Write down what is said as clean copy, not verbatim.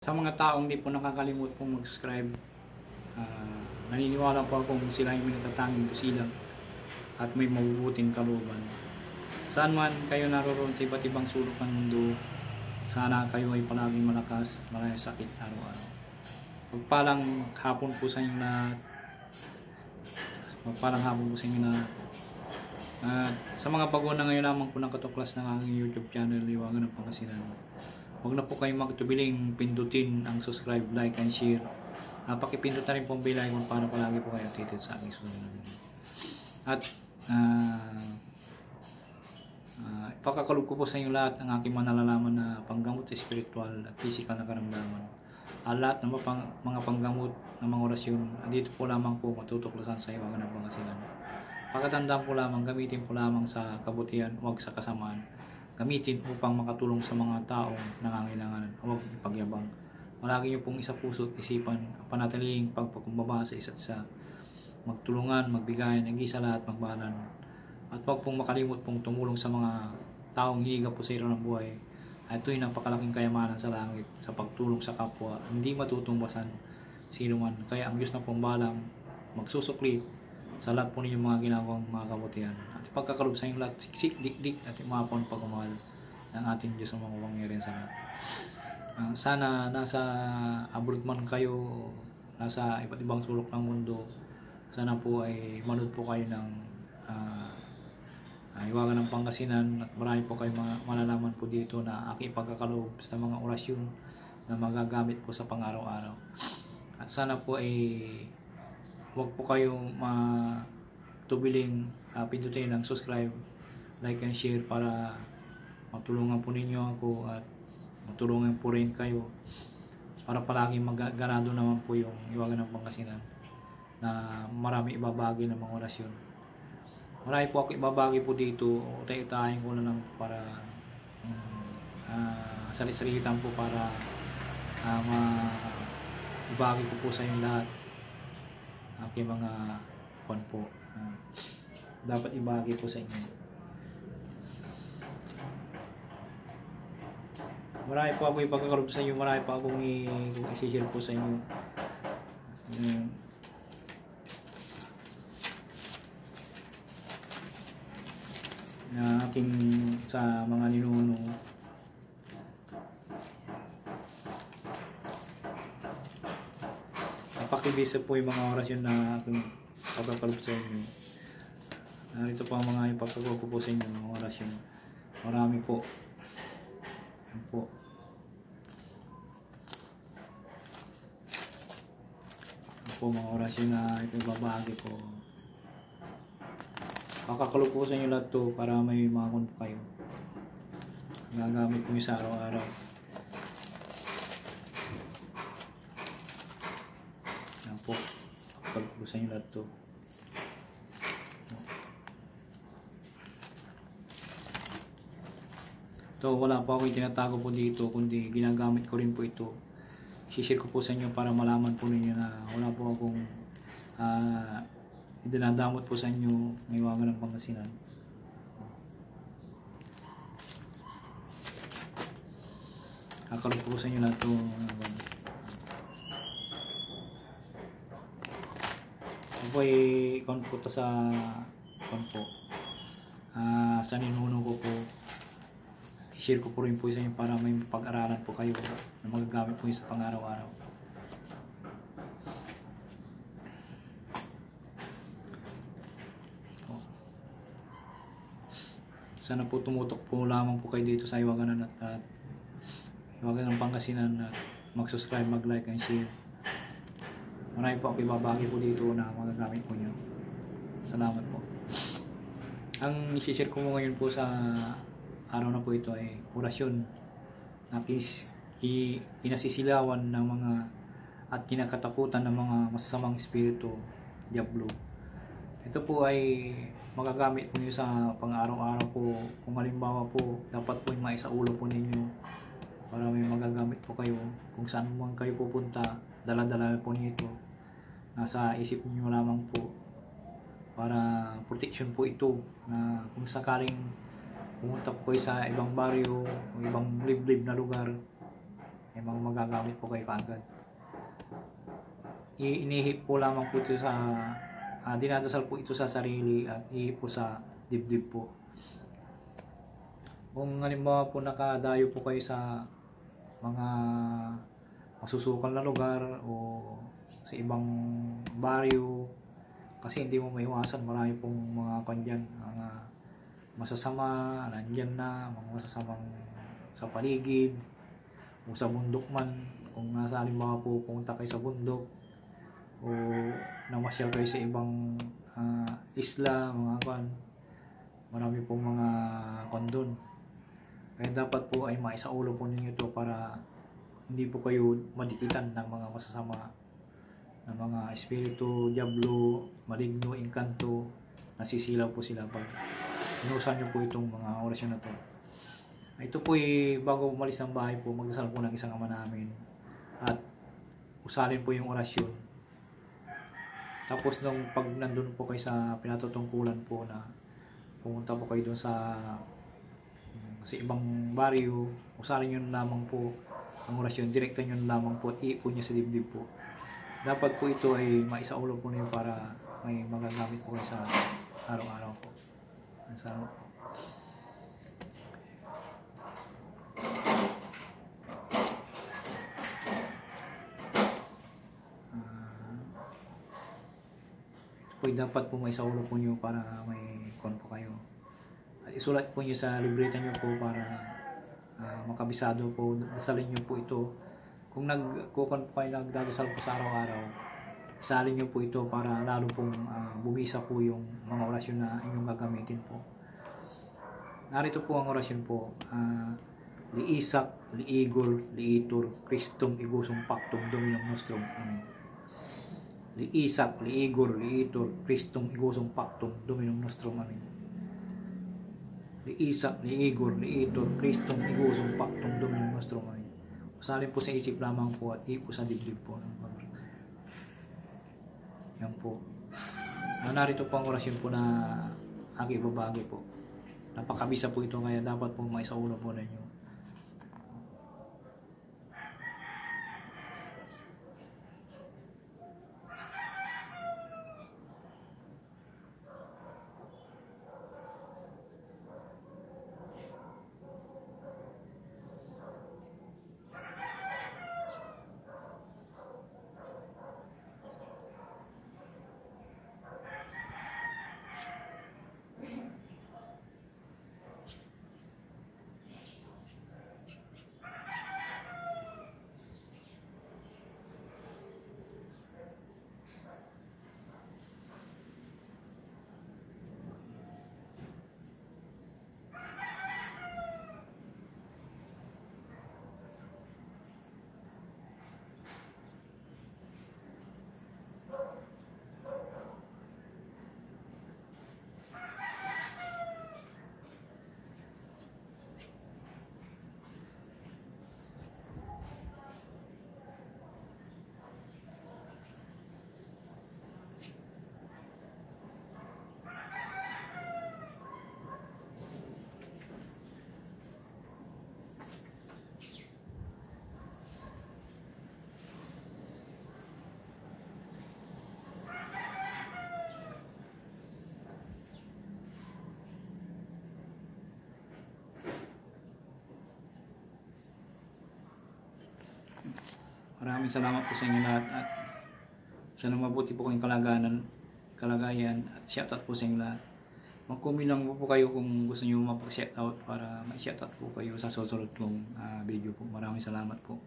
Sa mga taong di po nakakalimot pong mag-subscribe, naniniwala po akong sila ay may natatanging pusilang at may mabubuting kalooban. Saan man kayo naroon sa iba't ibang sulok ng mundo, sana kayo ay palaging malakas, malayas sakit araw-araw. Magpalang hapon po sa inyo lahat. Magpalang hapon po sa inyo lahat. At sa mga bago na ngayon lamang po nakatuklas ng aking YouTube channel, Liwangan ng Pangasinan, huwag na po kayong magtubiling pindutin ang subscribe, like, and share. Pakipindot na rin po ang bell icon para palagi po kayo updated sa aking susunod. At ipakakalog ko po sa inyo lahat ang aking manalalaman na panggamot sa spiritual at physical na karamdaman. Lahat ng mga panggamot ng mga orasyon, dito po lamang po matutuklasan sa Liwangan ng Pangasinan. Pakatandaan po lamang, gamitin po lamang sa kabutihan, huwag sa kasamaan. Gamitin upang makatulong sa mga taong nangangailangan, huwag ipagyabang. Malagi niyo pong isa puso't isipan, panatiling pagpakumbaba sa isa't isa. Magtulungan, magbigay, nag-isa lahat, magbahalan. At huwag pong makalimot pong tumulong sa mga taong hiniga po sa hirap ng buhay. At ito'y napakalaking kayamanan sa langit sa pagtulong sa kapwa, hindi matutumbasan sino man. Kaya ang Diyos na pong balang magsusukli sa lahat po ninyong mga ginawang mga kabutihan. At ipagkakalob sa inyong lahat, siksik, dikdik at umapon pagmamahal ng ating Diyos ang mga pangyarihan sa lahat. Sana nasa abroad man kayo, nasa iba't ibang sulok ng mundo, sana po ay manood po kayo ng Liwangan ng Pangasinan at marami po kayo malalaman po dito na aking pagkakaloob sa mga orasyon na magagamit po sa pang-araw-araw. At sana po ay huwag po kayong matubiling pindutin ng subscribe, like, and share para matulungan po ninyo ako at matulungan po rin kayo para palaging ganado naman po yung Liwangan ng Pangasinan na marami ibabagi ng mga orasyon. Marami po ako ibabagi po dito, tayo-tayin ko na lang para salit-salitan po para ibagi ko po sa inyo lahat aking mga kwan po dapat ibagi po sa inyo. Marami po ako ipagkakaroon sa inyo, marami pa akong i-share po sa inyo. Aking sa mga ninuno. Pakibisa po yung mga orasyon na aking pagkakaroon sa inyo. Narito po ang mga ipagkakaroon ko po sa inyo, mga orasyon. Marami po. Yan po. Yan po mga orasyon na ipababagi po. Kakakalog po sa inyo lahat to para may makakon po kayo. Gagamit ko yung sa araw-araw. Yan po. Kakakalog po sa inyo lahat to. Ito, wala po ako itinatago po dito, kundi ginagamit ko rin po ito. I-share ko po sa inyo para malaman po ninyo na wala po akong idinadamot po sa inyo ng Liwangan ng Pangasinan. Kakalog po sa inyo lahat ito. Ako ay konputa sa konpo. Sa ninuno ko po. I-share ko po rin po sa inyo para may pag-aralan po kayo na magagamit po sa pang-araw-araw. Sana po tumutok po lamang po kayo dito sa Liwangan at Liwangan ng Pangasinan at mag-subscribe, mag-like, and share. Marami po ako ibabagi po dito na magagamit po nyo. Salamat po. Ang isi-share ko ngayon po sa araw na po ito ay orasyon na kinasisilawan ng mga at kinakatakutan ng mga masasamang espiritu, diablo. Ito po ay magagamit po niyo sa pang-araw-araw po. Kung halimbawa po, dapat po yung maisaulo po ninyo para may magagamit po kayo. Kung saan man kayo pupunta, dala-dala po niyo ito. Nasa isip niyo lamang po para protection po ito na kung sakaling pumunta po kayo sa ibang baryo o ibang liblib na lugar, may mga magagamit po kayo kaagad. Inihip po lamang po ito sa dinadasal po ito sa sarili at ihip po sa dibdib po. Kung halimbawa po nakadayo po kayo sa mga masusukal na lugar o sa ibang baryo, kasi hindi mo maiwasan, marami pong mga kanyan, mga masasama nandyan na, mga masasamang sa paligid o sa bundok man. Kung nasa halimbawa po pumunta kayo sa bundok o namasyal kayo sa ibang isla, mga kan, marami pong mga kondon. Kaya dapat po ay maisaulo po ninyo ito para hindi po kayo madikitan ng mga masasama ng mga espiritu, diablo, maligno, engkanto. Nasisilaw po sila pag inuusan nyo po itong mga orasyon na to. Ito po bago umalis ng bahay po, magdasal po ng isang ama namin at usalin po yung orasyon. Tapos nung pag nandun po kayo sa pinatutungkulan po na pumunta po kayo doon sa ibang baryo, usalin nyo lamang po ang orasyon, direkta nyo lamang po at iipon nyo sa dibdib po. Dapat po ito ay maisaulo po niyo para may magagamit po kayo sa araw-araw po. Salamat po. Dapat po may saulo po nyo para may kon po kayo. At isulat po nyo sa libreta nyo po para makabisado po. Dasalin nyo po ito. Kung nagkukon po kayo, nagdadasal po sa araw-araw, isalin nyo po ito para lalo pong bumisa po yung mga orasyon na inyong gagamitin po. Narito po ang orasyon po. Liisak, liigor, liitur, Christum igusum pactum dominum nostrum. Amen. Liisak, liigor, liitur, Christum igusum pactum dominum nostrum. Amen. Liisak, liigor, liitur, Christum igusum pactum dominum nostrum. Amen. Usalin po sa isip lamang po at ipo sa dibdib po. Yan po. Narito po ang orasyon po na aking babagi po. Napakabisa po ito, kaya dapat po maisaulo po ninyo. Maraming salamat po sa inyo lahat at sana mabuti po kayong kalagayan at shoutout po sa inyo lahat. Mag-comment lang po kayo kung gusto nyo mapag-shoutout para ma-shoutout po kayo sa susunod kong video po. Maraming salamat po.